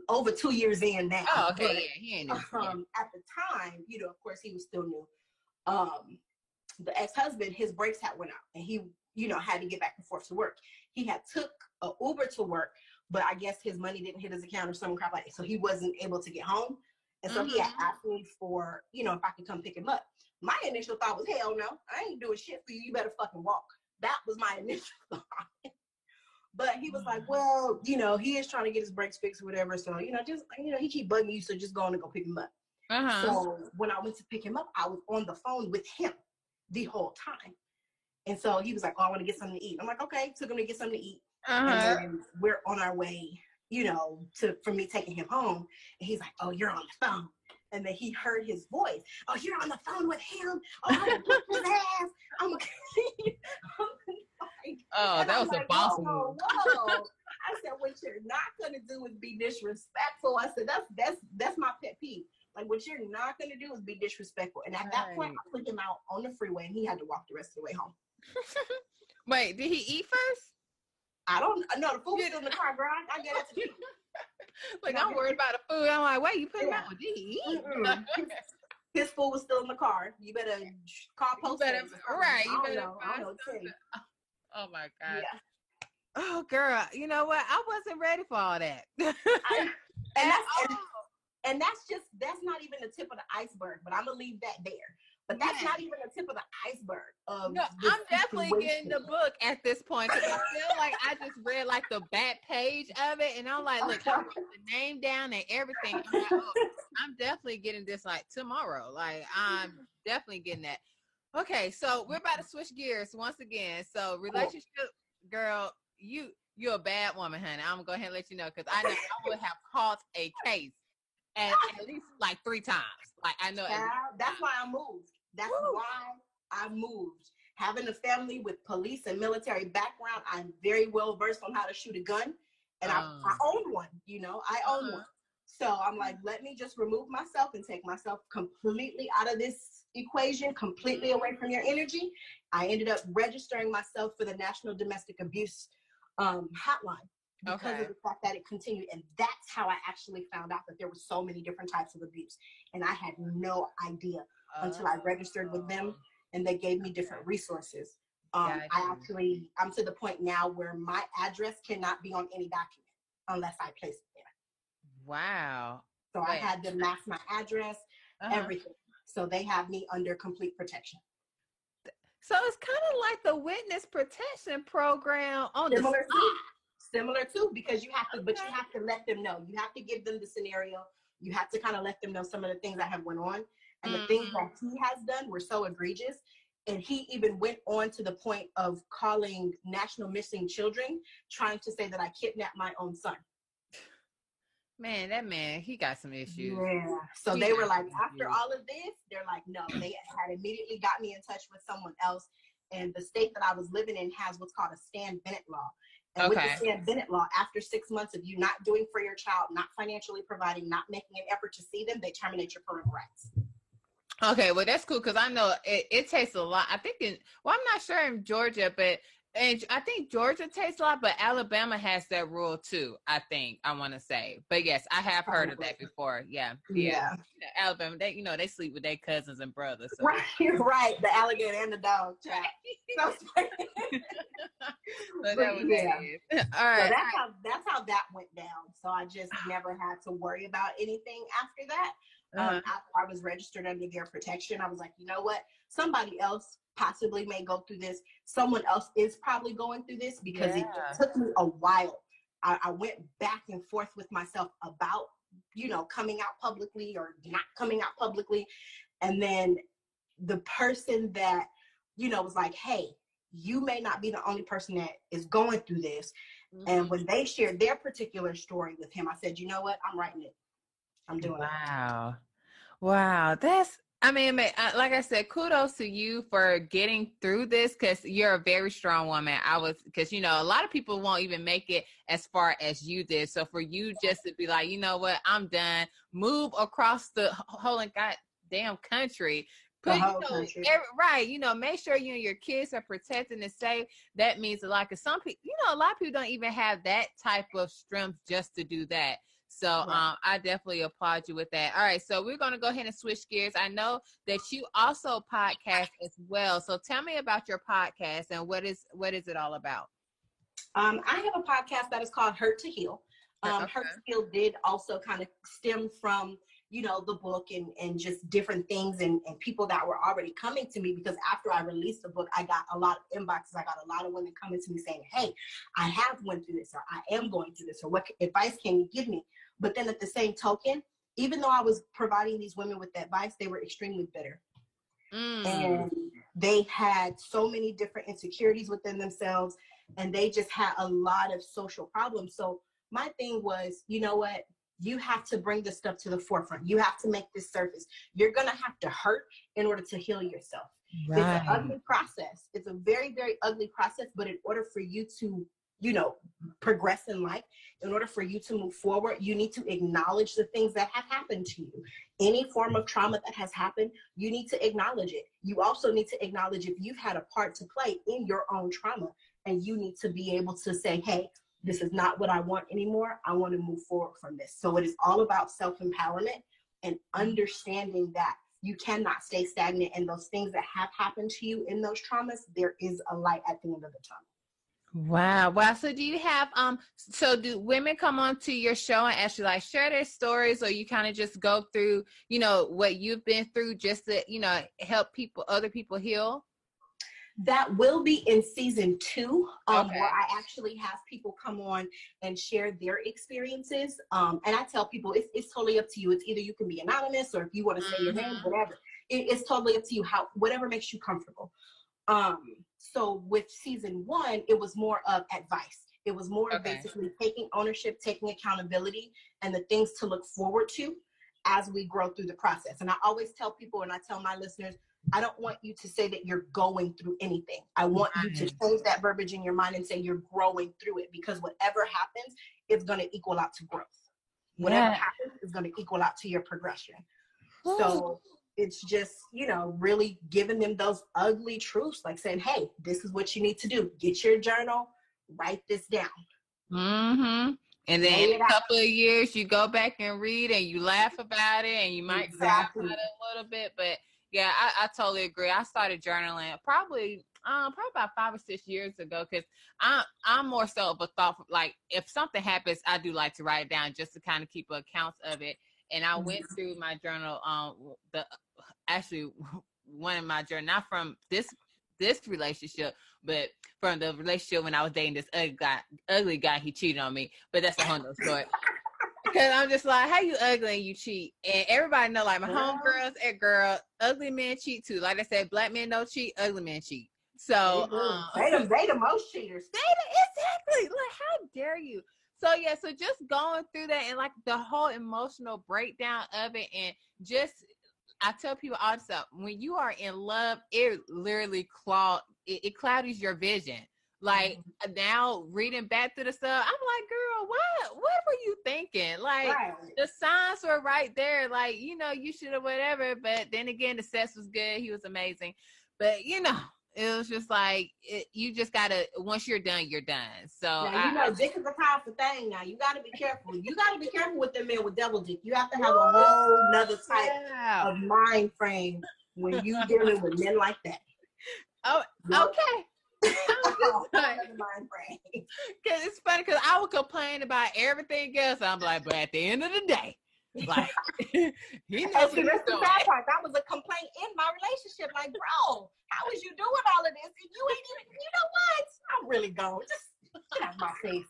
over 2 years in now. Oh, okay, but, yeah, he ain't new. At the time, of course, he was still new. The ex-husband, his brakes had went out, and he, had to get back and forth to work. He had took an Uber to work, but I guess his money didn't hit his account or some crap like that, so he wasn't able to get home. And so he had asked me for, if I could come pick him up. My initial thought was, hell no, I ain't doing shit for you. You better fucking walk. That was my initial thought. But he was like, well, he is trying to get his brakes fixed or whatever. So, he keep bugging you, so just go on and go pick him up. So when I went to pick him up, I was on the phone with him the whole time. And so he was like, oh, I want to get something to eat. I'm like, okay, took him to get something to eat. And then we're on our way, for me taking him home. And he's like, oh, you're on the phone. And then he heard his voice. Oh, you're on the phone with him? Oh, I'm going to whip his ass. I'm going to... Oh, that was a boss move. Whoa. I said, what you're not going to do is be disrespectful. I said, that's my pet peeve. Like, what you're not going to do is be disrespectful. And at that point, I put him out on the freeway, and he had to walk the rest of the way home. Wait, did he eat first? I don't know. The food was still in the car, girl. I get it to you. Like, I'm worried about the food. I'm like, wait, you put him out? Did he eat? His food was still in the car. You better call post. Right. You better I don't know. Oh, my God. Yeah. Oh, girl. You know what? I wasn't ready for all that. And that's not even the tip of the iceberg, but I'm going to leave that there. But that's not even the tip of the iceberg. No, I'm definitely getting the book at this point because I feel like I just read like the back page of it, and I'm like, look, I wrote the name down and everything. I'm like, I'm definitely getting this like tomorrow. Like, I'm definitely getting that. Okay, so we're about to switch gears once again. So relationship, girl, you're a bad woman, honey. I'm gonna go ahead and let you know because I know I would have caught a case at least like 3 times. Like I know. That's why I moved. That's why I moved. Having a family with police and military background, I'm very well versed on how to shoot a gun, and I own one. I own one. So I'm like, let me just remove myself and take myself completely out of this equation, completely away from your energy. I ended up registering myself for the National Domestic Abuse hotline because of the fact that it continued. And that's how I actually found out that there were so many different types of abuse. And I had no idea until I registered with them and they gave me different resources. I'm to the point now where my address cannot be on any document unless I place it there. Wow. So I had them mask my address, everything. So they have me under complete protection. So it's kind of like the witness protection program on similar to, because you have to let them know. You have to give them the scenario. You have to kind of let them know some of the things that have went on. And the things that he has done were so egregious. And he even went on to the point of calling National Missing Children, trying to say that I kidnapped my own son. Man, that man, he got some issues. Yeah. So they were like, after all of this, they're like, no, they had immediately got me in touch with someone else. And the state that I was living in has what's called a Stan Bennett law. And with the Stan Bennett law, after 6 months of you not doing for your child, not financially providing, not making an effort to see them, they terminate your parental rights. Okay, well, that's cool because I know it takes a lot. I think I'm not sure in Georgia, but I think Georgia takes a lot, but Alabama has that rule too, I want to say. But yes, I have heard of that before. Yeah. Alabama, they sleep with their cousins and brothers. So. Right, you're right. The alligator and the dog. So that was it. All right. So that's how that went down. So I just never had to worry about anything after that. After I was registered under their protection, I was like, you know what? Somebody else possibly may go through this. Someone else is probably going through this because it Yeah. took me a while. I went back and forth with myself about, you know, coming out publicly or not coming out publicly. And then the person that, you know, was like, hey, you may not be the only person that is going through this. Mhm. And when they shared their particular story with him, I said, you know what? I'm writing it. I'm doing it. Wow. Wow. That's, I mean, like I said, kudos to you for getting through this, because you're a very strong woman. Because, you know, a lot of people won't even make it as far as you did. So for you just to be like, you know what, I'm done, move across the whole goddamn country. The whole country. Right. You know, make sure you and your kids are protected and safe. That means a lot. Because some people, you know, a lot of people don't even have that type of strength just to do that. So I definitely applaud you with that. All right, so we're going to go ahead and switch gears. I know that you also podcast as well. So tell me about your podcast and what is it all about? I have a podcast that is called Hurt to Heal. Hurt to Heal did also kind of stem from, you know, the book and just different things and people that were already coming to me, because after I released the book, I got a lot of inboxes. I got a lot of women coming to me saying, hey, I have went through this, or I am going through this, or what advice can you give me? But then at the same token, even though I was providing these women with advice, they were extremely bitter. And they had so many different insecurities within themselves, and they just had a lot of social problems. So my thing was, you know what? You have to bring this stuff to the forefront. You have to make this surface. You're going to have to hurt in order to heal yourself. Right. It's an ugly process. It's a very, very ugly process. But in order for you to, you know, progress in life, in order for you to move forward, you need to acknowledge the things that have happened to you. Any form of trauma that has happened, you need to acknowledge it. You also need to acknowledge if you've had a part to play in your own trauma, and you need to be able to say, hey, this is not what I want anymore. I want to move forward from this. So it is all about self-empowerment and understanding that you cannot stay stagnant, and those things that have happened to you in those traumas, there is a light at the end of the tunnel. Wow. So do you have, so do women come onto your show and actually like share their stories, or you kind of just go through, you know, what you've been through just to, you know, help other people heal? That will be in season 2, where I actually have people come on and share their experiences. And I tell people it's totally up to you. It's either you can be anonymous, or if you want to say your name, whatever. It's totally up to you, whatever makes you comfortable. So with season 1, it was more of advice. It was more of basically taking ownership, taking accountability, and the things to look forward to as we grow through the process. And I always tell people, and I tell my listeners, I don't want you to say that you're going through anything. I want you to change that verbiage in your mind and say you're growing through it, because whatever happens is going to equal out to growth. Whatever happens is going to equal out to your progression. So it's just, you know, really giving them those ugly truths, like saying, hey, this is what you need to do. Get your journal, write this down. And then in a couple of years, you go back and read and you laugh about it, and you might cry about it a little bit. But yeah, I totally agree. I started journaling probably about 5 or 6 years ago, because I'm more so of a thoughtful, like if something happens, I do like to write it down just to kind of keep accounts of it. And I went through my journal, one of my journal, not from this relationship, but from the relationship when I was dating this ugly guy. He cheated on me, but that's a whole nother story. Because I'm just like, how you ugly and you cheat? And everybody know, like my homegirls, girl, ugly men cheat too. Like I said, black men don't cheat, ugly men cheat. So they the most cheaters. Exactly. Like, how dare you? So yeah, so just going through that and like the whole emotional breakdown of it, and just, I tell people all the time, when you are in love, it literally it clouds your vision. Like now reading back through the stuff, I'm like, girl, what were you thinking? Like the signs were right there. Like, you know, you should have whatever. But then again, the sex was good. He was amazing. But you know, it was just like, you just gotta, once you're done, you're done. So now, you know, dick is a powerful thing. Now you gotta be careful. You gotta be careful with them men with double dick. You have to have a whole nother type of mind frame when you dealing with men like that. Oh, okay. Because it's funny, because I would complain about everything else. I'm like, but at the end of the day, Like, he knows That's what he's the doing. bad part. That was a complaint in my relationship. Like, bro, how is you doing all of this? And you ain't even, you know what? I'm really going. Just get out of my face.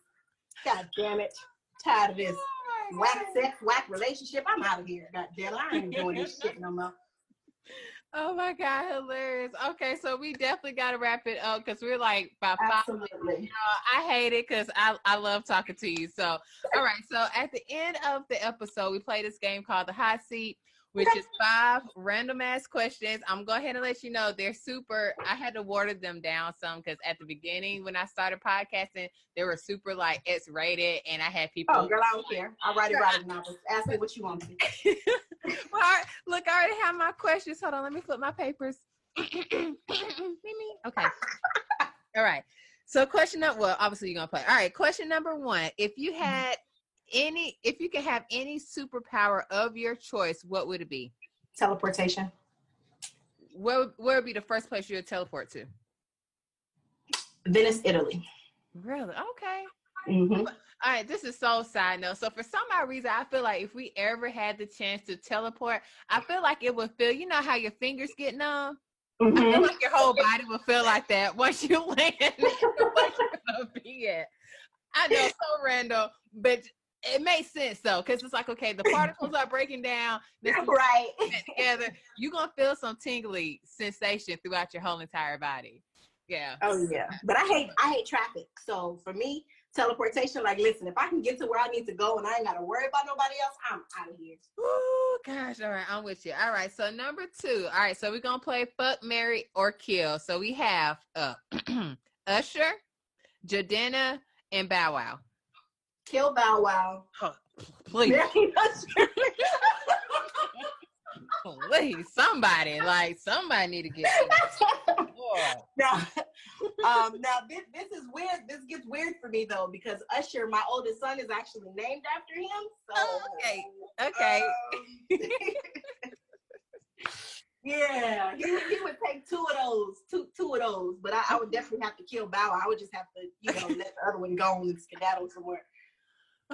God damn it. Tired of this. Whack sex, whack relationship. I'm out of here. God damn it. I ain't doing this shit no more. Oh my God, hilarious. Okay, so we definitely got to wrap it up because we're like about 5 minutes. Absolutely. I hate it because I love talking to you. So, all right. So at the end of the episode, we play this game called the Hot Seat, which is 5 random ass questions. I'm going to go ahead and let you know they're super. I had to water them down some because at the beginning when I started podcasting, they were super like X-rated, and I had people. Oh, girl, I don't care. I'll write it now. Ask me what you want to. Well, all right, look, I already have my questions. Hold on, let me flip my papers. Okay. All right. So question number, well, obviously you're gonna play. All right, question number 1. If you could have any superpower of your choice, what would it be? Teleportation. Where would be the first place you would teleport to? Venice, Italy. Really? Okay. Mm-hmm. All right, this is so side note. So for some odd reason, I feel like if we ever had the chance to teleport, I feel like it would feel, you know how your fingers get numb? Mm-hmm. I feel like your whole body would feel like that once you land where you're gonna be at. I know, so random, but it makes sense though, because it's like, okay, the particles are breaking down, Right. together. You're gonna feel some tingly sensation throughout your whole entire body. Yeah. Oh yeah. But I hate traffic. So for me, teleportation, like, listen, if I can get to where I need to go and I ain't gotta worry about nobody else, I'm out of here. Oh gosh, all right, I'm with you. All right, so number 2. All right, so we're gonna play Fuck, Marry, or Kill. So we have Usher, Jadena, and Bow Wow. Kill Bow Wow. Oh, please, please, somebody need to get now this is weird. This gets weird for me though, because Usher, my oldest son, is actually named after him. So okay. Yeah, he would take two of those, but I would definitely have to kill Bow Wow. I would just have to, let the other one go and skedaddle somewhere.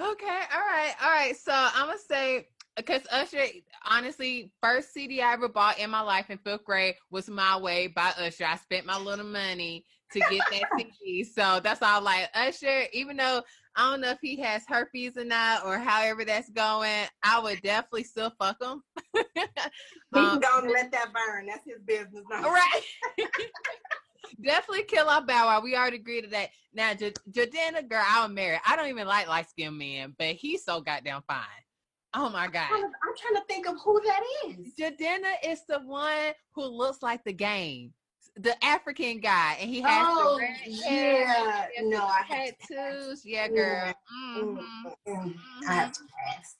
Okay, all right. So I'm gonna say, because Usher, honestly, first CD I ever bought in my life in 5th grade was My Way by Usher. I spent my little money to get that CD. So that's all, like, Usher, even though I don't know if he has herpes or not, or however that's going, I would definitely still fuck him. He can go and let that burn. That's his business. Right. Definitely kill off Bow Wow. We already agreed to that. Now, Jadena, girl, I'll marry. I don't even like light-skinned men, but he's so goddamn fine. Oh my God. I'm trying to think of who that is. Jadena is the one who looks like the Game, the African guy, and he has the red hair. No, I had tattoos. Yeah, girl. I have to pass.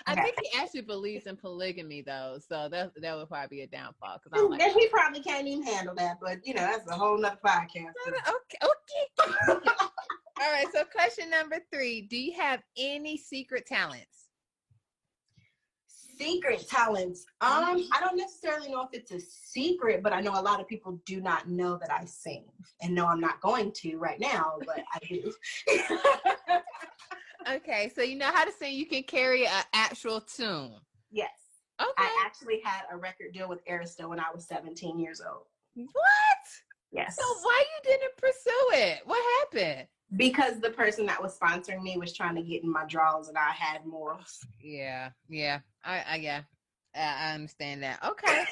I think he actually believes in polygamy, though, so that would probably be a downfall. He probably can't even handle that, but that's a whole nother podcast. Okay. All right. So, question number 3: do you have any secret talents? Secret talents. I don't necessarily know if it's a secret, but I know a lot of people do not know that I sing, and no, I'm not going to right now, but I do. Okay, so you know how to sing. You can carry an actual tune. Yes. Okay. I actually had a record deal with Arista when I was 17 years old. What? Yes. So why you didn't pursue it? What happened? Because the person that was sponsoring me was trying to get in my drawers, and I had morals. Yeah. I understand that. Okay.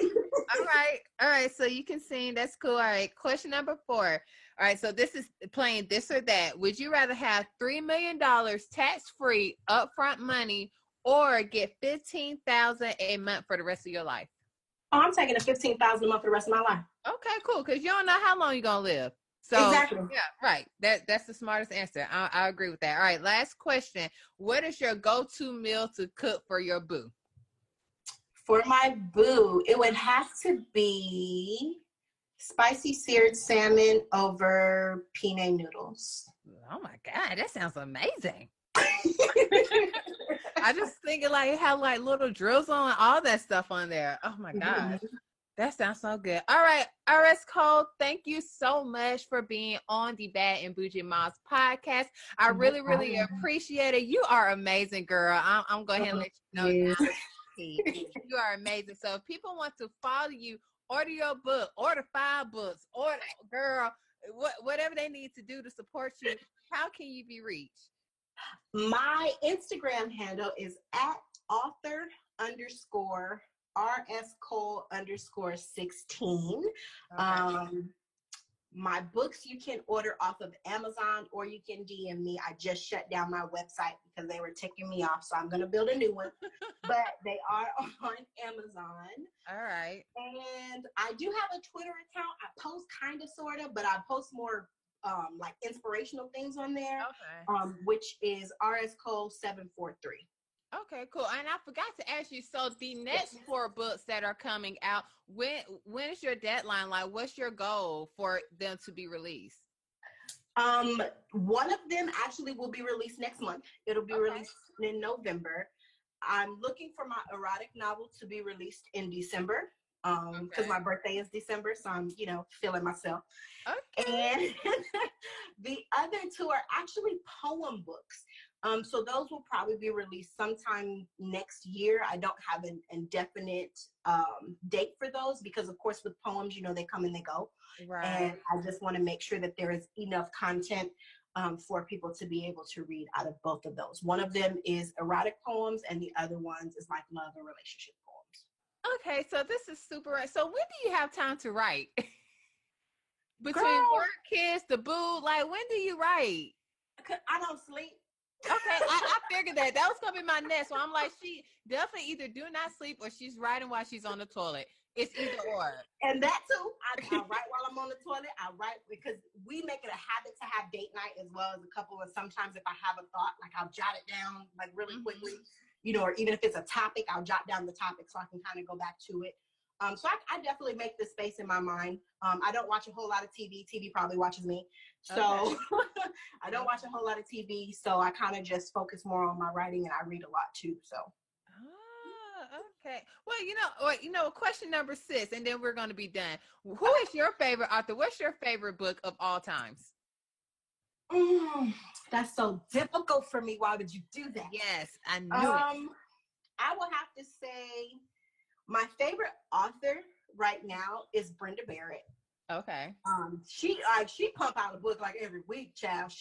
All right. So you can sing. That's cool. All right. Question number 4. All right. So this is playing this or that. Would you rather have $3 million tax-free upfront money, or get $15,000 a month for the rest of your life? Oh, I'm taking the $15,000 a month for the rest of my life. Okay, cool. Because you don't know how long you're gonna live. So exactly. Yeah, right. That's the smartest answer. I agree with that. All right. Last question. What is your go-to meal to cook for your boo? For my boo, it would have to be spicy seared salmon over penne noodles. Oh my God, that sounds amazing. I just thinking like it had like little drills on all that stuff on there. Oh my God. That sounds so good. All right, RS Cole, thank you so much for being on the Bad and Bougie Moms podcast. I really, really appreciate it. You are amazing, girl. I'm going ahead and let you know now. You are amazing. So if people want to follow you, order your book, order 5 books, order, girl, whatever they need to do to support you, how can you be reached? My Instagram handle is @author_RS Cole_16. Okay. My books you can order off of Amazon, or you can DM me. I just shut down my website because they were ticking me off, so I'm going to build a new one. But they are on Amazon. All right. And I do have a Twitter account. I post kind of, sort of, but I post more like inspirational things on there, which is RS Cole 743. Okay, cool. And I forgot to ask you, so the next 4 books that are coming out, when is your deadline? Like, what's your goal for them to be released? One of them actually will be released next month. It'll be released in November. I'm looking for my erotic novel to be released in December, because my birthday is December, so I'm, feeling myself. And the other 2 are actually poem books. So those will probably be released sometime next year. I don't have an indefinite date for those because, of course, with poems, they come and they go. Right. And I just want to make sure that there is enough content for people to be able to read out of both of those. One of them is erotic poems, and the other ones is like love and relationship poems. Okay, so this is super. So when do you have time to write? Between work, kids, the boo, like when do you write? I don't sleep. Okay, I figured that was gonna be my next one. I'm like, she definitely either do not sleep or she's writing while she's on the toilet. It's either or. And that too. I write while I'm on the toilet. I write because we make it a habit to have date night as well as a couple. And sometimes if I have a thought, like I'll jot it down like really quickly, or even if it's a topic, I'll jot down the topic so I can kind of go back to it. So I definitely make this space in my mind. I don't watch a whole lot of TV. TV probably watches me. So I don't watch a whole lot of TV. So I kind of just focus more on my writing, and I read a lot too. So. Okay. Well, question number 6, and then we're going to be done. Who is your favorite author? What's your favorite book of all times? That's so difficult for me. Why would you do that? Yes, I knew it. I will have to say my favorite author right now is Brenda Barrett. Okay. She pump out a book like every week, child.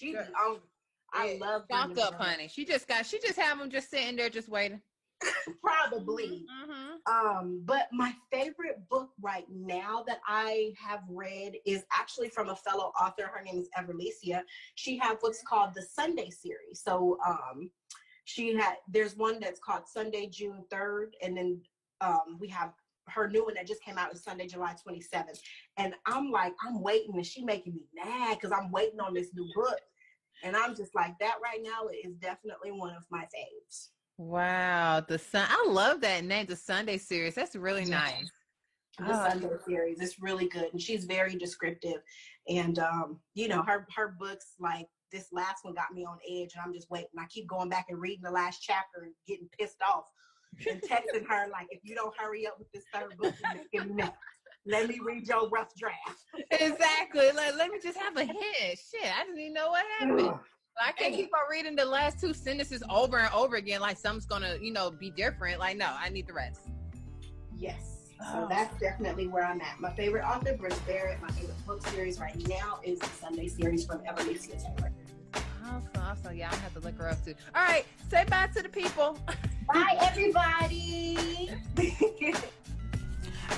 I love Stock up, honey. She just have them just sitting there just waiting. Probably. But my favorite book right now that I have read is actually from a fellow author. Her name is Everlesia. She has what's called the Sunday series. So there's one that's called Sunday, June 3rd, and then we have her new one that just came out is Sunday, July 27th. And I'm waiting, and she making me mad because I'm waiting on this new book. And I'm just like, that right now is definitely one of my faves. Wow, I love that name, the Sunday series. That's really nice. The Sunday series, it's really good, and she's very descriptive. And her books, like this last one, got me on edge, and I'm just waiting. I keep going back and reading the last chapter and getting pissed off and texting her like, if you don't hurry up with this 3rd book, let me read your rough draft. Exactly. Let me just have a hint. Shit, I didn't even know what happened. I can't keep on reading the last 2 sentences over and over again like something's gonna, be different. Like, no, I need the rest. Yes. So that's definitely where I'm at. My favorite author, Brenda Barrett. My favorite book series right now is the Sunday series from Everlesia Taylor. Awesome. Yeah, I'm gonna have to look her up too. All right, say bye to the people. Bye, everybody.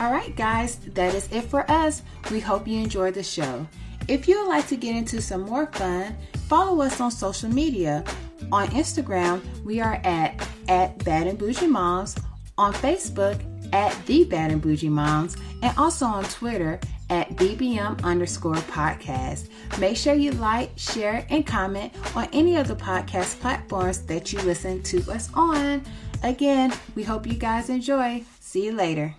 All right, guys, that is it for us. We hope you enjoyed the show. If you would like to get into some more fun, follow us on social media. On Instagram, we are at Bad and Bougie Moms. On Facebook, at The Bad and Bougie Moms. And also on Twitter, at BBM_podcast. Make sure you like, share, and comment on any of the podcast platforms that you listen to us on. Again, we hope you guys enjoy. See you later.